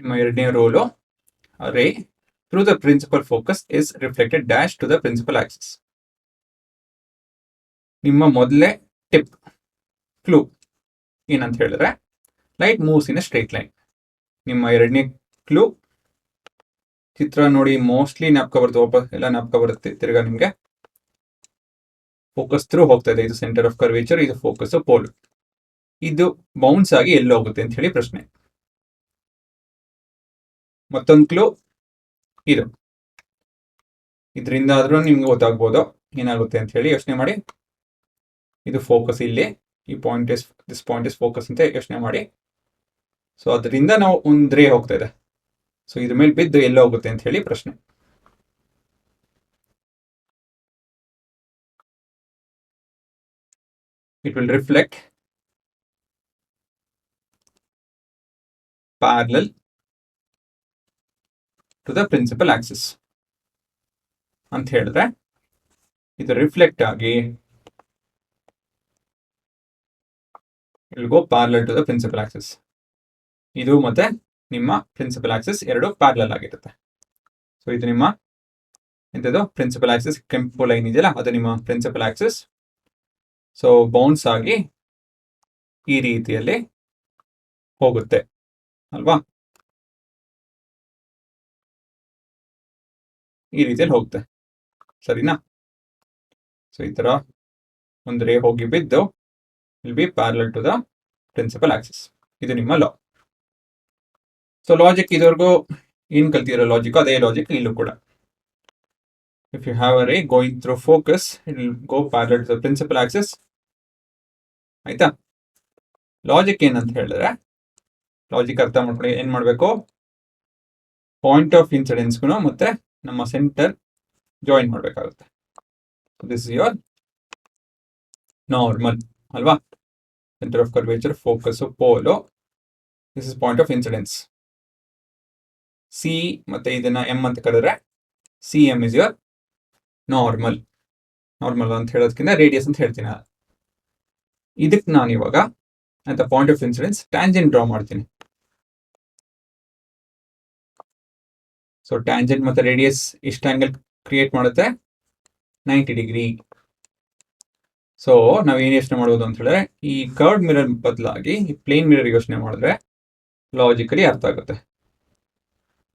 ನಿಮ್ಮ ಎರಡನೇ rule, ray through the principal focus is reflected dash to the principal axis. ನಿಮ್ಮ ಮೊದಲೇ tip clue ಏನಂತ ಹೇಳಿದ್ರೆ light moves in a straight line. ನಿಮ್ಮ ಎರಡನೇ ಕ್ಲೂ ಚಿತ್ರ ನೋಡಿ ಮೋಸ್ಟ್ಲಿ ಜ್ಞಾಪಕ ಬರುತ್ತೆ, ವಾಪಸ್ ಎಲ್ಲ ಜ್ಞಾಪಕ ಬರುತ್ತೆ. ತಿರ್ಗಾ ನಿಮಗೆ ಫೋಕಸ್ ಥ್ರೂ ಹೋಗ್ತಾ ಇದೆ, ಇದು ಸೆಂಟರ್ ಆಫ್ ಕರ್ವೇಚರ್, ಇದು ಫೋಕಸ್ ಪೋಲ್. ಇದು ಬೌನ್ಸ್ ಆಗಿ ಎಲ್ಲಿ ಹೋಗುತ್ತೆ ಅಂತ ಹೇಳಿ ಪ್ರಶ್ನೆ. ಮತ್ತೊಂದು ಕ್ಲೂ ಇದು, ಇದರಿಂದ ಆದ್ರೂ ನಿಮ್ಗೆ ಗೊತ್ತಾಗ್ಬೋದು ಏನಾಗುತ್ತೆ ಅಂತ ಹೇಳಿ. ಯೋಚನೆ ಮಾಡಿ, ಇದು ಫೋಕಸ್ ಇಲ್ಲಿ, ಈ point is this point is focus ಅಂತ ಯೋಚನೆ ಮಾಡಿ. ಸೊ ಅದರಿಂದ ನಾವು ಒಂದು ರೇ ಹೋಗ್ತಾ ಇದೆ, ಸೊ ಇದ್ರ ಮೇಲೆ ಬಿದ್ದು ಎಲ್ಲ ಹೋಗುತ್ತೆ ಅಂತ ಹೇಳಿ ಪ್ರಶ್ನೆ. It will reflect parallel to the principal axis ಅಂತ ಹೇಳಿದ್ರೆ ಇದು ರಿಫ್ಲೆಕ್ಟ್ ಆಗಿ it will go parallel to the principal axis. ಇದು ಮತ್ತೆ ನಿಮ್ಮ ಪ್ರಿನ್ಸಿಪಲ್ ಆಕ್ಸಿಸ್ ಎರಡು ಪ್ಯಾರಲಲ್ ಆಗಿರುತ್ತೆ. ಸೊ ಇದು ನಿಮ್ಮ ಎಂಥದ್ದು ಪ್ರಿನ್ಸಿಪಲ್ ಆಕ್ಸಿಸ್, ಕೆಂಪು ಲೈನ್ ಇದೆಯಲ್ಲ ಅದು ನಿಮ್ಮ ಪ್ರಿನ್ಸಿಪಲ್ ಆಕ್ಸಿಸ್. ಸೊ ಬೌನ್ಸ್ ಆಗಿ ಈ ರೀತಿಯಲ್ಲಿ ಹೋಗುತ್ತೆ ಅಲ್ವಾ, ಈ ರೀತಿಯಲ್ಲಿ ಹೋಗುತ್ತೆ, ಸರಿನಾ? ಸೊ ಈ ತರ ಒಂದು ರೇ ಹೋಗಿ ಬಿದ್ದು will be parallel to the principal axis. ಇದು ನಿಮ್ಮ ಲಾ. ಸೊ ಲಾಜಿಕ್ ಇದುವರೆಗೂ ಏನ್ ಕಲ್ತಿರೋ ಲಾಜಿಕ್ ಅದೇ ಲಾಜಿಕ್ ಇಲ್ಲೂ ಕೂಡ. If you have a ray going through focus it will go parallel to the principal axis. ಆಯ್ತಾ? ಲಾಜಿಕ್ ಏನಂತ ಹೇಳಿದ್ರೆ, ಲಾಜಿಕ್ ಅರ್ಥ ಮಾಡ್ಕೊಂಡು ಏನ್ ಮಾಡ್ಬೇಕು, ಪಾಯಿಂಟ್ ಆಫ್ ಇನ್ಸಿಡೆನ್ಸ್ಗೂ ಮತ್ತೆ ನಮ್ಮ ಸೆಂಟರ್ ಜಾಯಿನ್ ಮಾಡಬೇಕಾಗುತ್ತೆ. ದಿಸ್ ಇಸ್ ಯೋರ್ ನಾರ್ಮಲ್ ಅಲ್ವಾ, centre of curvature, focus, pole, this is point of incidence. C ಮತ್ತೆ ಇದನ್ನ ಎಂ ಅಂತ ಕರೆದ್ರೆ C M is your normal. Normal ಅಂತ ಹೇಳೋದಕ್ಕಿಂತ ರೇಡಿಯಸ್ ಅಂತ ಹೇಳ್ತೀನಿ. ಇದಕ್ಕೆ ನಾನು ಇವಾಗ ಅಂತ point of incidence tangent draw ಮಾಡ್ತೀನಿ. ಸೊ ಟ್ಯಾಂಜೆಂಟ್ ಮತ್ತೆ ರೇಡಿಯಸ್ ಇಷ್ಟ ಆಂಗಲ್ ಕ್ರಿಯೇಟ್ ಮಾಡುತ್ತೆ 90 ಡಿಗ್ರಿ. ಸೊ ನಾವೇನು ಯೋಚನೆ ಮಾಡ್ಬೋದು ಅಂತ ಹೇಳಿದ್ರೆ, ಈ ಕರ್ವ್ ಮಿರರ್ ಬದಲಾಗಿ ಈ ಪ್ಲೇನ್ ಮಿರರ್ ಯೋಚನೆ ಮಾಡಿದ್ರೆ ಲಾಜಿಕಲಿ ಅರ್ಥ ಆಗುತ್ತೆ.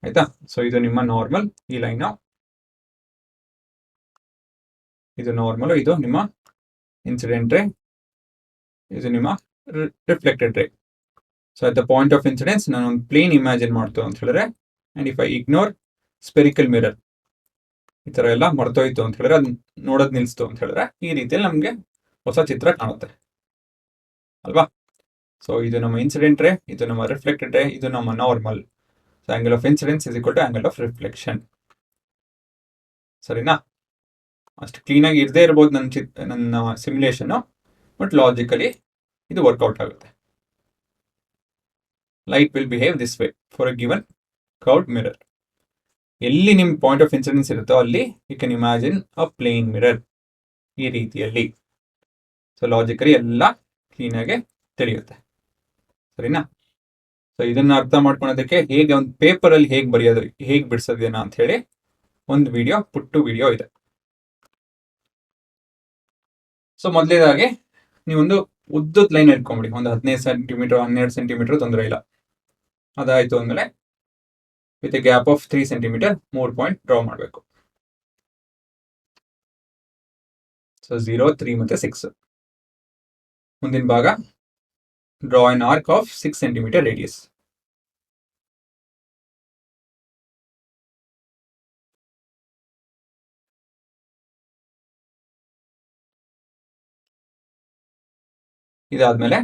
ಆಯ್ತಾ? ಸೊ ಇದು ನಿಮ್ಮ ನಾರ್ಮಲ್, ಈ ಲೈನ್ ಇದು ನಾರ್ಮಲ್, ಇದು ನಿಮ್ಮ ಇನ್ಸಿಡೆಂಟ್ ರೇ, ಇದು ನಿಮ್ಮ ರಿಫ್ಲೆಕ್ಟೆಡ್ ರೇ. So at the point of incidence ನಾನು ಒಂದು ಪ್ಲೇನ್ ಇಮ್ಯಾಜಿನ್ ಮಾಡ್ತು ಅಂತ ಹೇಳಿದ್ರೆ, and if I ignore spherical mirror, ಈ ತರ ಎಲ್ಲ ಮರ್ತೋಯ್ತು ಅಂತ ಹೇಳಿದ್ರೆ, ಅದು ನೋಡೋದು ನಿಲ್ಲಿಸ್ತು ಅಂತ ಹೇಳಿದ್ರೆ ಈ ರೀತಿಯಲ್ಲಿ ನಮಗೆ ಹೊಸ ಚಿತ್ರ ಕಾಣುತ್ತೆ ಅಲ್ವಾ? ಸೊ ಇದು ನಮ್ಮ ಇನ್ಸಿಡೆಂಟ್ ರೇ, ಇದು ನಮ್ಮ ರಿಫ್ಲೆಕ್ಟೆಡ್ ರೇ, ಇದು ನಮ್ಮ normal. So angle of incidence is equal to angle of reflection. ಸರಿನಾ? ಅಷ್ಟು ಕ್ಲೀನಾಗಿ ಇರದೇ ಇರ್ಬೋದು ನನ್ನ ಸಿಮ್ಯುಲೇಷನ್, ಬಟ್ ಲಾಜಿಕಲಿ ಇದು ವರ್ಕೌಟ್ ಆಗುತ್ತೆ. Light will behave this way for a given curved mirror. ಎಲ್ಲಿ ನಿಮ್ಮ ಪಾಯಿಂಟ್ ಆಫ್ ಇನ್ಸಿಡೆನ್ಸ್ ಇರುತ್ತೋ ಅಲ್ಲಿ you can imagine a plane mirror ಈ ರೀತಿಯಲ್ಲಿ. ಸೊ ಲಾಜಿಕಲಿ ಎಲ್ಲ ಕ್ಲೀನಾಗಿ ತಿಳಿಯುತ್ತೆ. ಸರಿನಾ? ಸೊ ಇದನ್ನ ಅರ್ಥ ಮಾಡ್ಕೊಳೋದಕ್ಕೆ ಹೇಗೆ ಒಂದು ಪೇಪರಲ್ಲಿ ಹೇಗೆ ಬರೆಯೋದು, ಹೇಗೆ ಬಿಡಿಸೋದೇನಾ ಅಂತ ಹೇಳಿ ಒಂದು ವಿಡಿಯೋ, ಪುಟ್ಟು ವಿಡಿಯೋ ಇದೆ. ಸೊ ಮೊದಲೇದಾಗಿ ನೀವೊಂದು ಉದ್ದದ ಲೈನ್ ಇಟ್ಕೊಂಬಿಡಿ, ಒಂದು 15 ಸೆಂಟಿಮೀಟರ್ 12 ಸೆಂಟಿಮೀಟರ್ ತೊಂದರೆ ಇಲ್ಲ. ಅದಾಯ್ತು ಅಂದಮೇಲೆ with a gap of 3 centimetre 3 point draw ಮಾಡಬೇಕು. ಸೊ 0, 3 ಮತ್ತೆ 6. ಮುಂದಿನ ಭಾಗ draw an arc of 6 centimetre radius. ಇದಾದ್ಮೇಲೆ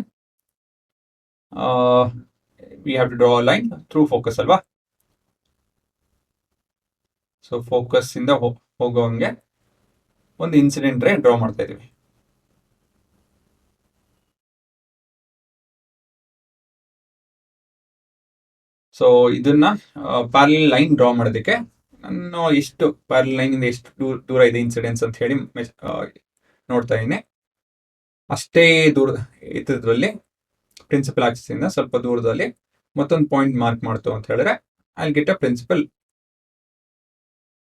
we have to draw a line through focus ಅಲ್ವಾ? ಸೊ ಫೋಕಸ್ ಇಂದ ಹೋಗೋಂಗೆ ಒಂದು ಇನ್ಸಿಡೆಂಟ್ ರೇ ಡ್ರಾ ಮಾಡ್ತಾ ಇದೀವಿ. ಸೊ ಇದನ್ನ ಪ್ಯಾರಲಲ್ ಲೈನ್ ಡ್ರಾ ಮಾಡೋದಕ್ಕೆ ನಾನು ಎಷ್ಟು ಪ್ಯಾರಲಲ್ ಲೈನ್ ಇಂದ ಎಷ್ಟು ದೂರ ಇದೆ ಇನ್ಸಿಡೆನ್ಸ್ ಅಂತ ಹೇಳಿ ನೋಡ್ತಾ ಇದ್ದೀನಿ. ಅಷ್ಟೇ ದೂರ ಇದ್ರಲ್ಲಿ ಪ್ರಿನ್ಸಿಪಲ್ ಆಕ್ಸಿಸ್ ಇಂದ ಸ್ವಲ್ಪ ದೂರದಲ್ಲಿ ಮತ್ತೊಂದು ಪಾಯಿಂಟ್ ಮಾರ್ಕ್ ಮಾಡ್ತು ಅಂತ ಹೇಳಿದ್ರೆ ಅಲ್ಲಿ ಗೆಟ್ ಅ ಪ್ರಿನ್ಸಿಪಲ್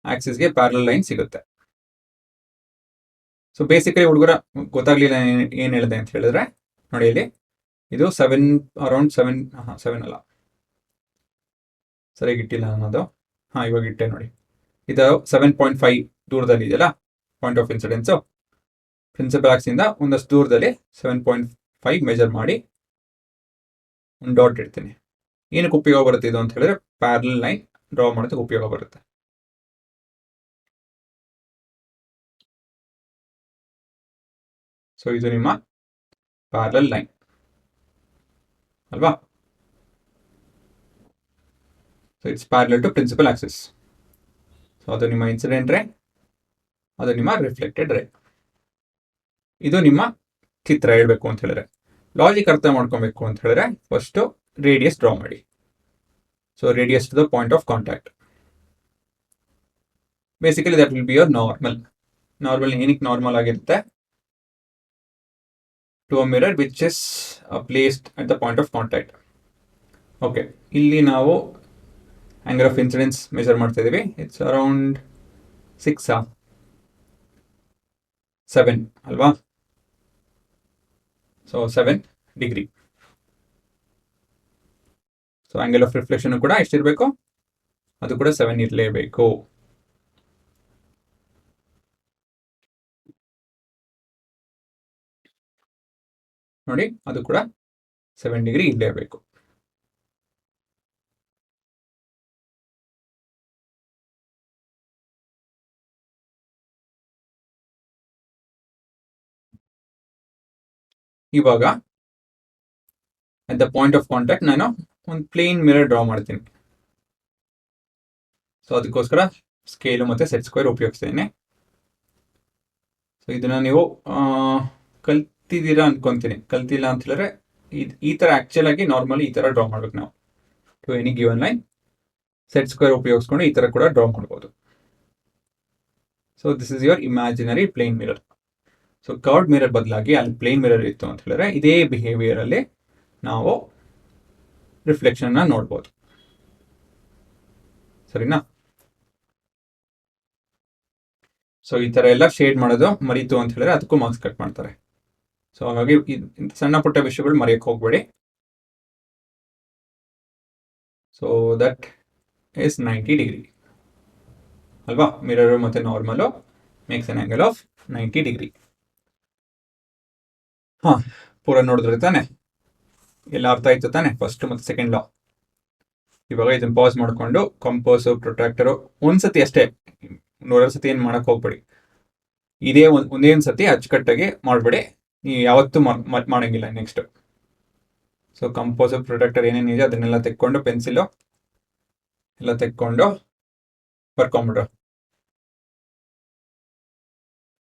ಆಕ್ಸಿಸ್ಗೆ ಪ್ಯಾರಲಲ್ ಲೈನ್ ಸಿಗುತ್ತೆ. ಸೊ ಬೇಸಿಕಲಿ ಹುಡುಗರ ಗೊತ್ತಾಗ್ಲಿಲ್ಲ ಏನ್ ಹೇಳಿದೆ ಅಂತ ಹೇಳಿದ್ರೆ ನೋಡಿ ಇಲ್ಲಿ ಇದು 7 ಅರೌಂಡ್ 7 ಅಲ್ಲ, ಸರಿಯಾಗಿ ಇಟ್ಟಿಲ್ಲ ಅನ್ನೋದು. ಇವಾಗ ಇಟ್ಟೆ ನೋಡಿ. ಇದು 7.5 ದೂರದಲ್ಲಿ ಇದೆಯಲ್ಲ ಪಾಯಿಂಟ್ ಆಫ್ ಇನ್ಸಿಡೆನ್ಸು. ಪ್ರಿನ್ಸಿಪಲ್ ಆಕ್ಸಿಂದ ಒಂದಷ್ಟು ದೂರದಲ್ಲಿ 7.5 ಮೆಜರ್ ಮಾಡಿ ಒಂದು ಡಾಟ್ ಇಡ್ತೀನಿ. ಏನಕ್ಕೆ ಉಪಯೋಗ ಬರುತ್ತೆ ಇದು ಅಂತ ಹೇಳಿದ್ರೆ ಪ್ಯಾರಲಲ್ ಲೈನ್ ಡ್ರಾ ಮಾಡೋದಕ್ಕೆ ಉಪಯೋಗ ಬರುತ್ತೆ. ಸೊ ಇದು ನಿಮ್ಮ ಪ್ಯಾರಲಲ್ ಲೈನ್ ಅಲ್ವಾ? So it's parallel to principal axis. So ಅದು ನಿಮ್ಮ ಇನ್ಸಿಡೆಂಟ್ ರೇ, ಅದು ನಿಮ್ಮ ರಿಫ್ಲೆಕ್ಟೆಡ್ ರೇ. ಇದು ನಿಮ್ಮ ಚಿತ್ರ ಹೇಳ್ಬೇಕು ಅಂತ ಹೇಳಿದ್ರೆ. ಲಾಜಿಕ್ ಅರ್ಥ ಮಾಡ್ಕೊಬೇಕು ಅಂತ ಹೇಳಿದ್ರೆ ಫಸ್ಟ್ ರೇಡಿಯಸ್ ಡ್ರಾ ಮಾಡಿ. So radius to the point of contact. Basically that will be your normal. Normal ಏನಕ್ಕೆ ನಾರ್ಮಲ್ ಆಗಿರುತ್ತೆ? To a mirror which is placed at the point of contact. Okay, ಇಲ್ಲಿ ನಾವು angle of incidence measure ಮಾಡ್ತಾ ಇದೀವಿ. It's around 7 ಅಲ್ವಾ? So 7 degree. So angle of reflection ಕೂಡ ಎಷ್ಟಿರಬೇಕು? ಅದು ಕೂಡ 7 ಇರಲೇಬೇಕು. ನೋಡಿ, ಅದು ಕೂಡ 7 ಡಿಗ್ರಿ ಇರಲೇಬೇಕು. ಇವಾಗ at the point of contact ನಾನು ಒಂದು ಪ್ಲೇನ್ ಮಿರರ್ ಡ್ರಾ ಮಾಡ್ತೀನಿ. ಸೊ ಅದಕ್ಕೋಸ್ಕರ ಸ್ಕೇಲು ಮತ್ತು ಸೆಟ್ ಸ್ಕ್ವೇರ್ ಉಪಯೋಗಿಸ್ತೇನೆ. ಸೊ ಇದನ್ನ ನೀವು ಕಲ್ತಿದ್ದೀರಾ ಅನ್ಕೊಂತೀನಿ. ಕಲ್ತಿಲ್ಲ ಅಂತ ಹೇಳಿದ್ರೆ ಈ ಥರ ಆ್ಯಕ್ಚುಲ್ ಆಗಿ ನಾರ್ಮಲಿ ಈ ಥರ ಡ್ರಾ ಮಾಡ್ಬೇಕು ನಾವು. To any given line set square ಉಪಯೋಗಿಸ್ಕೊಂಡು ಈ ಥರ ಕೂಡ ಡ್ರಾ ಮಾಡ್ಬೋದು. So this is your imaginary plane mirror. So curved mirror ಬದಲಾಗಿ ಅಲ್ಲಿ ಪ್ಲೇನ್ ಮಿರರ್ ಇತ್ತು ಅಂತ ಹೇಳಿದ್ರೆ ಇದೇ ಬಿಹೇವಿಯರ್ ಅಲ್ಲಿ ನಾವು ರಿಫ್ಲೆಕ್ಷನ್ ನೋಡ್ಬೋದು. ಸರಿನಾ? ಸೊ ಈ ತರ ಎಲ್ಲ ಶೇಡ್ ಮಾಡೋದು ಮರೀತು ಅಂತ ಹೇಳಿದ್ರೆ ಅದಕ್ಕೂ ಮಾರ್ಕ್ಸ್ ಕಟ್ ಮಾಡ್ತಾರೆ. ಸೊ ಹಾಗಾಗಿ ಸಣ್ಣ ಪುಟ್ಟ ವಿಷಯಗಳು ಮರೆಯಕ್ಕೆ ಹೋಗ್ಬೇಡಿ. ಸೊ ದಟ್ ಈಸ್ 90 ಡಿಗ್ರಿ ಅಲ್ವಾ? ಮಿರರ್ ಮತ್ತೆ normal makes an angle of 90 degree. ಪೂರ ನೋಡಿದ್ರೆ ತಾನೆ ಎಲ್ಲ ಅರ್ಥ ಆಯ್ತು ತಾನೆ? ಫಸ್ಟ್ ಮತ್ತೆ ಸೆಕೆಂಡ್ ಲಾ. ಇವಾಗ ಇದನ್ನ ಪಾಸ್ ಮಾಡಿಕೊಂಡು ಕಂಪೋಸು ಪ್ರೊಟ್ರಾಕ್ಟರು ಒಂದ್ಸತಿ ಅಷ್ಟೇ, 100 ಸತಿ ಏನು ಮಾಡಕ್ ಹೋಗ್ಬೇಡಿ. ಇದೇ ಒಂದೇ ಸತಿ ಅಚ್ಚುಕಟ್ಟಾಗಿ ಮಾಡಬೇಡಿ, ನೀವು ಯಾವತ್ತೂ ಮಾಡಂಗಿಲ್ಲ ನೆಕ್ಸ್ಟ್. ಸೊ ಕಂಪೋಸು ಪ್ರೊಟ್ರಾಕ್ಟರ್ ಏನೇನಿದೆ ಅದನ್ನೆಲ್ಲ ತೆಕ್ಕೊಂಡು ಪೆನ್ಸಿಲು ಎಲ್ಲ ತೆಕ್ಕೊಂಡು ಬರ್ಕೊಂಬಿಡ್ರು.